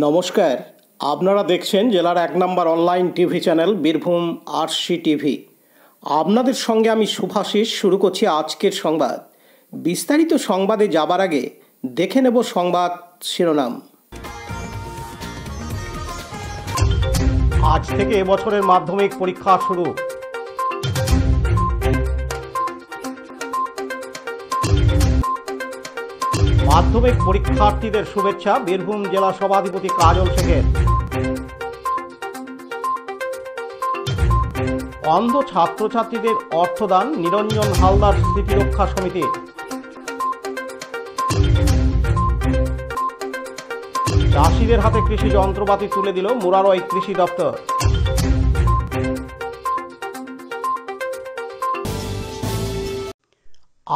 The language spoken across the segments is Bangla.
নমস্কার, আপনারা দেখছেন জেলার ১ number online TV channel Birbhum RC TV. আপনাদের সঙ্গে আমি শুভাশিস। শুরু করছি আজকের সংবাদ। বিস্তারিত সংবাদে যাবার আগে দেখে নেব সংবাদ শিরোনাম। আজ থেকে এবছরের মাধ্যমিক পরীক্ষা শুরু। মাধ্যমিক পরীক্ষার্থীদের শুভেচ্ছা বীরভূম জেলা সভাধিপতি কাজল শেখের। অন্ধ ছাত্রছাত্রীদের অর্থদান নিরঞ্জন হালদার স্মৃতিরক্ষা সমিতির। চাষিদের হাতে কৃষি যন্ত্রপাতি তুলে দিল মুরারই কৃষি দপ্তর।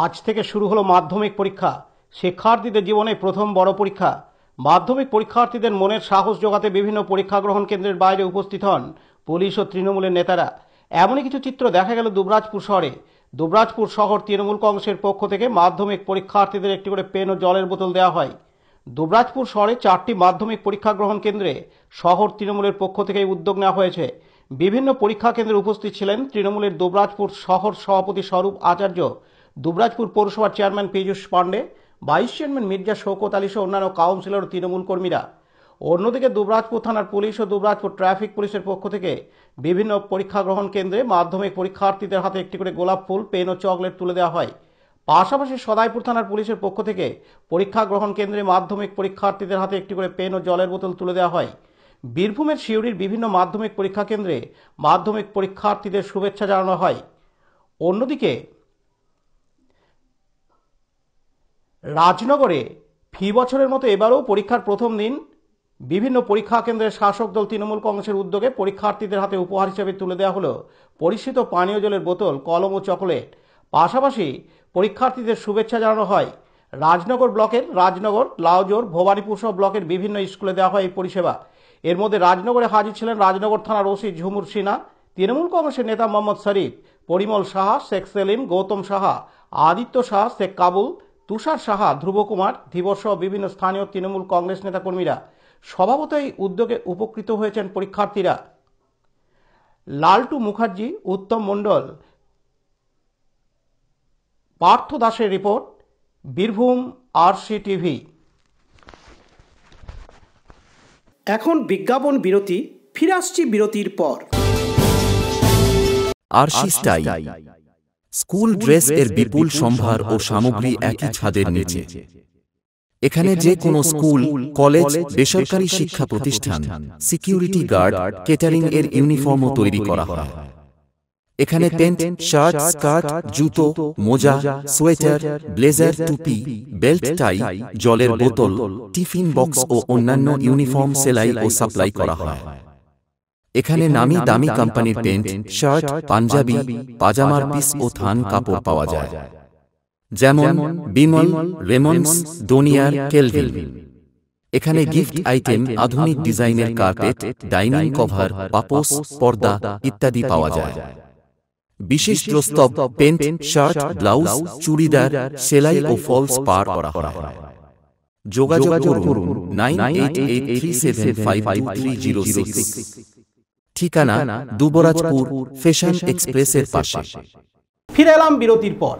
আজ থেকে শুরু হলো মাধ্যমিক পরীক্ষা। শিক্ষার্থীদের জীবনে প্রথম বড় পরীক্ষা। মাধ্যমিক পরীক্ষার্থীদের মনের সাহস জোগাতে বিভিন্ন পরীক্ষা গ্রহণ কেন্দ্রের বাইরে উপস্থিত হন পুলিশ ও তৃণমূলের নেতারা। এমনই কিছু চিত্র দেখা গেল দুবরাজপুর শহরে। দুবরাজপুর শহর তৃণমূল কংগ্রেসের পক্ষ থেকে মাধ্যমিক পরীক্ষার্থীদের একটি করে পেন ও জলের বোতল দেওয়া হয়। দুবরাজপুর শহরে 4টি মাধ্যমিক পরীক্ষা গ্রহণ কেন্দ্রে শহর তৃণমূলের পক্ষ থেকে উদ্যোগ নেওয়া হয়েছে। বিভিন্ন পরীক্ষা কেন্দ্রে উপস্থিত ছিলেন তৃণমূলের দুবরাজপুর শহর সভাপতি স্বরূপ আচার্য, দুবরাজপুর পৌরসভার chairman Piyush Pandey, vice chairman Mirza Shaukat Ali সহ অন্যান্য কাউন্সিলর ও তৃণমূল কর্মীরা। অন্যদিকে দুবরাজপুর থানার পুলিশ ও দুবরাজপুর ট্রাফিক পুলিশের পক্ষ থেকে বিভিন্ন পরীক্ষা গ্রহণ কেন্দ্রে মাধ্যমিক পরীক্ষার্থীদের হাতে একটি করে গোলাপ ফুল, পেন ও চকলেট তুলে দেওয়া হয়। পাশাপাশি সদাইপুর থানার পুলিশের পক্ষ থেকে পরীক্ষা গ্রহণ কেন্দ্রে মাধ্যমিক পরীক্ষার্থীদের হাতে একটি করে পেন ও জলের বোতল তুলে দেওয়া হয়। বীরভূমের সিউড়ির বিভিন্ন মাধ্যমিক পরীক্ষা কেন্দ্রে মাধ্যমিক পরীক্ষার্থীদের শুভেচ্ছা জানানো হয়। অন্যদিকে রাজনগরে ফি বছরের মতো এবারও পরীক্ষার প্রথম দিন বিভিন্ন পরীক্ষা কেন্দ্রের শাসক দল তৃণমূল কংগ্রেসের উদ্যোগে পরীক্ষার্থীদের হাতে উপহার হিসেবে তুলে দেওয়া হলো পরিচিত পানীয় জলের বোতল, কলম ও চকোলেট। পাশাপাশি পরীক্ষার্থীদের শুভেচ্ছা জানানো হয়। রাজনগর ব্লকের রাজনগর, লাউজোর, ভবানীপুর সহ ব্লকের বিভিন্ন স্কুলে দেওয়া হয় এই পরিষেবা। এর মধ্যে রাজনগরে হাজির ছিলেন রাজনগর থানার ওসি ঝুমুর সিনহা, তৃণমূল কংগ্রেসের নেতা মোহাম্মদ শরীফ, পরিমল সাহা, শেখ সেলিম, গৌতম সাহা, আদিত্য সাহা, শেখ কাবুল, তুষার সাহা, ধ্রুব কুমার, ধীবর সহ বিভিন্ন স্থানীয় তৃণমূল কংগ্রেস নেতাকর্মীরা। স্বভাবতই এই উদ্যোগে উপকৃত হয়েছেন পরীক্ষার্থীরা। লালটু মুখার্জি, উত্তম মণ্ডল, পার্থ দাসের রিপোর্ট, বীরভূম আরসি টিভি। এখন বিজ্ঞাপন বিরতি, ফিরে আসছি বিরতির পর। আরসি স্টাইল স্কুল ড্রেস এর বিপুল সম্ভার ও সামগ্রী একই ছাদের নিচে। এখানে যে কোনো স্কুল, কলেজ, বেসরকারি শিক্ষা প্রতিষ্ঠান, সিকিউরিটি গার্ড, কেটারিং এর ইউনিফর্মও তৈরি করা হয়। এখানে প্যান্ট, শার্ট, স্কার্ট, জুতো, মোজা, সোয়েটার, ব্লেজার, টুপি, বেল্ট, টাই, জলের বোতল, টিফিন বক্স ও অন্যান্য ইউনিফর্ম সেলাই ও সাপ্লাই করা হয়। এখানে নামি দামি কোম্পানির প্যান্ট, শার্ট, পাঞ্জাবি, পাজামার পিস ও থান কাপড় পাওয়া যায়, যেমন বিমল, রেমন্ডস, ডোনিয়ার, কেলভিন। এখানে গিফট আইটেম, আধুনিক ডিজাইনের কার্পেট, ডাইনিং কভার, পাপোশ, পর্দা ইত্যাদি পাওয়া যায়। বিশেষ প্রস্তাব, প্যান্ট, শার্ট, ব্লাউজ, চুড়িদার, সেলাই ও ফলস পার করা হয়। যোগাযোগ করুন 9883752306। ঠিকানা দুবরাজপুর ফ্যাশন এক্সপ্রেসের পাশে। ফিরে এলাম বিরতির পর।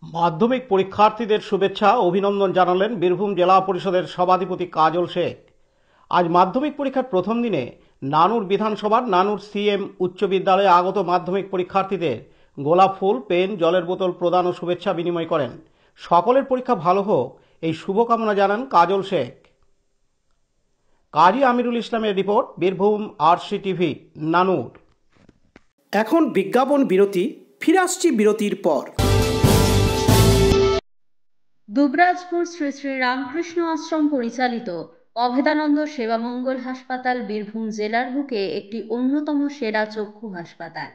মাধ্যমিক পরীক্ষার্থীদের শুভেচ্ছা অভিনন্দন জানালেন বীরভূম জেলা পরিষদের সভাধিপতি কাজল শেখ। আজ মাধ্যমিক পরীক্ষার প্রথম দিনে নানুর বিধানসভার নানুর সিএম উচ্চ বিদ্যালয়ে আগত মাধ্যমিক পরীক্ষার্থীদের গোলাপ ফুল, পেন, জলের বোতল প্রদান ও শুভেচ্ছা বিনিময় করেন। সকলের পরীক্ষা ভালো হোক এই শুভকামনা জানান কাজল শেখ। কাজী আমিরুল ইসলামের রিপোর্ট, বীরভূম আরসি টিভি, নানুর। এখন বিজ্ঞাপন বিরতি, ফিরে আসছি বিরতির পর। দুবরাজপুর শ্রী শ্রী রামকৃষ্ণ আশ্রম পরিচালিত অভেদানন্দ সেবামঙ্গল হাসপাতাল বীরভূম জেলার বুকে একটি অন্যতম সেরা চক্ষু হাসপাতাল।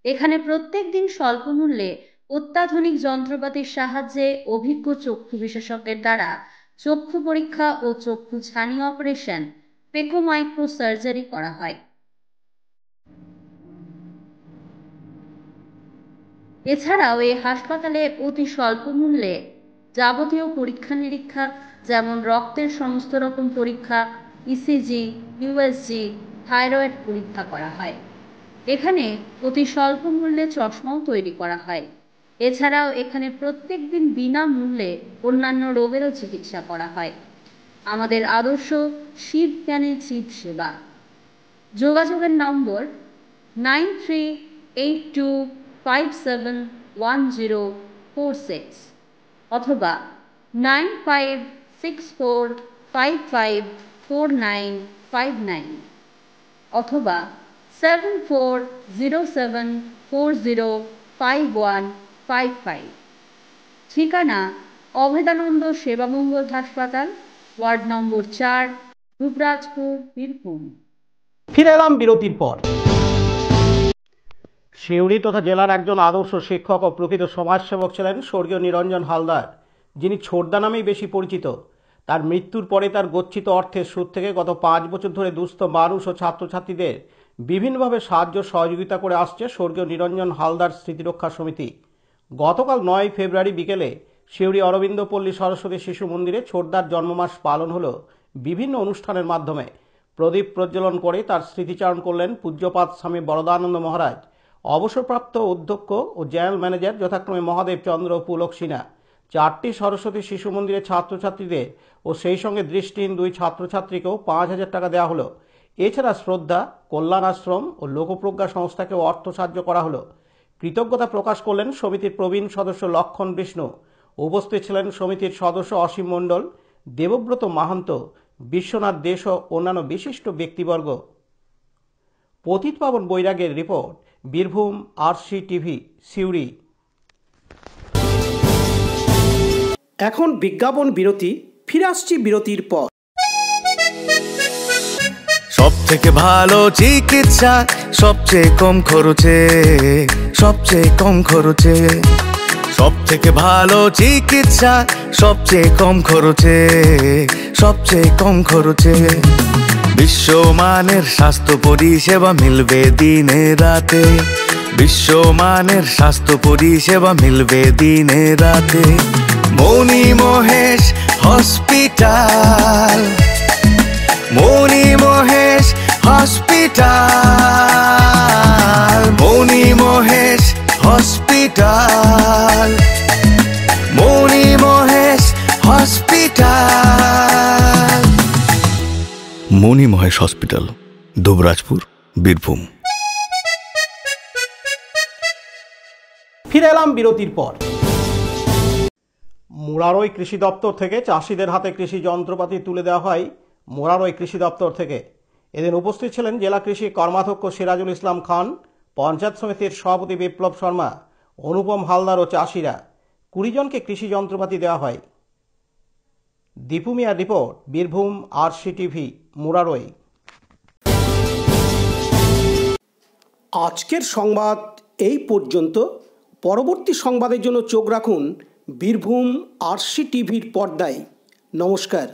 এখানে প্রত্যেক দিন স্বল্প মূল্যে অত্যাধুনিক যন্ত্রপাতির সাহায্যে অভিজ্ঞ চক্ষু বিশেষজ্ঞের দ্বারা চক্ষু পরীক্ষা ও চক্ষু ছানি অপারেশন, পেকো মাইক্রো সার্জারি করা হয়। এছাড়াও এই হাসপাতালে অতি স্বল্প মূল্যে যাবতীয় পরীক্ষা নিরীক্ষা যেমন রক্তের সমস্ত রকম পরীক্ষা, ইসিজি, ইউএসজি, থাইরয়েড পরীক্ষা করা হয়। এখানে অতি স্বল্প মূল্যে চশমাও তৈরি করা হয়। এছাড়াও এখানে প্রত্যেক দিন বিনামূল্যে অন্যান্য রোগেরও চিকিৎসা করা হয়। আমাদের আদর্শ শিব জ্ঞানের চিৎ সেবা। যোগাযোগের নম্বর 9382571046 অথবা 9564554959 অথবা 7407405155। ঠিকানা অভেদানন্দ সেবামঙ্গল হাসপাতাল, ওয়ার্ড নম্বর 4, দুবরাজপুর, বীরভূম। ফিরে এলাম বিরতির পর। সিউড়ি তথা জেলার একজন আদর্শ শিক্ষক ও প্রকৃত সমাজসেবক ছিলেন স্বর্গীয় নিরঞ্জন হালদার, যিনি ছোটদা নামেই বেশি পরিচিত। তার মৃত্যুর পরে তার গচ্ছিত অর্থের সুদ থেকে গত 5 বছর ধরে দুস্থ মানুষ ও ছাত্রছাত্রীদের বিভিন্নভাবে সাহায্য সহযোগিতা করে আসছে স্বর্গীয় নিরঞ্জন হালদার স্মৃতিরক্ষা সমিতি। গতকাল 9 ফেব্রুয়ারি বিকেলে সিউড়ি অরবিন্দ পল্লী সরস্বতী শিশু মন্দিরে ছোটদার জন্মমাস পালন হলো বিভিন্ন অনুষ্ঠানের মাধ্যমে। প্রদীপ প্রজ্বলন করে তার স্মৃতিচারণ করলেন পূজ্যপাদ স্বামী বরদানন্দ মহারাজ, অবসরপ্রাপ্ত অধ্যক্ষ ও জেনারেল ম্যানেজার যথাক্রমে মহাদেব চন্দ্র ও পুলক সিনহা। 4টি সরস্বতী শিশু মন্দিরের ছাত্রছাত্রীদের ও সেই সঙ্গে দৃষ্টিহীন 2 ছাত্রছাত্রীকেও 5,000 টাকা দেওয়া হলো। এছাড়া শ্রদ্ধা, কল্যাণ আশ্রম ও লোকপ্রজ্ঞা সংস্থাকেও অর্থ সাহায্য করা হলো। কৃতজ্ঞতা প্রকাশ করলেন সমিতির প্রবীণ সদস্য লক্ষণ বিষ্ণু। উপস্থিত ছিলেন সমিতির সদস্য অসীম মণ্ডল, দেবব্রত মাহান্ত, বিশ্বনাথ দেশ ও অন্যান্য বিশিষ্ট ব্যক্তিবর্গ। পতিত পাবন বৈরাগের রিপোর্ট, বীরভূম RCTV, সিউড়ি। এখন বিজ্ঞাপন বিরতি, ফিরে আসছি বিরতির পর। সব থেকে ভালো চিকিৎসা সবচেয়ে কম খরচে, সবচেয়ে কম খরচে। সব থেকে ভালো চিকিৎসা সবচেয়ে কম খরচে, সবচেয়ে কম খরচে। বিশ্বমানের স্বাস্থ্য পরিষেবা মিলবে দিনে রাতে, বিশ্বমানের স্বাস্থ্য পরিষেবা মিলবে দিনে রাতে। মণি মহেশ হসপিটাল, মণি মহেশ হসপিটাল, মণি মহেশ হসপিটাল, মণি মহেশ হসপিটাল। মণি মহেশ হসপিটাল, দুবরাজপুর, বীরভূম। ফিরে এলাম বিরতির পর। মুরারই কৃষি দপ্তর থেকে চাষিদের হাতে কৃষি যন্ত্রপাতি তুলে দেওয়া হয় মুরারই কৃষি দপ্তর থেকে। এদিন উপস্থিত ছিলেন জেলা কৃষি কর্মাধ্যক্ষ সিরাজুল ইসলাম খান, পঞ্চায়েত সমিতির সভাপতি বিপ্লব শর্মা, অনুপম হালদার ও চাষিরা। 20 জনকে কৃষি যন্ত্রপাতি দেওয়া হয়। দীপু মিয়ার রিপোর্ট, বীরভূম RCTV, মুরারই। আজকের সংবাদ এই পর্যন্ত। পরবর্তী সংবাদের জন্য চোখ রাখুন বীরভূম RCTVর পর্দায়। নমস্কার।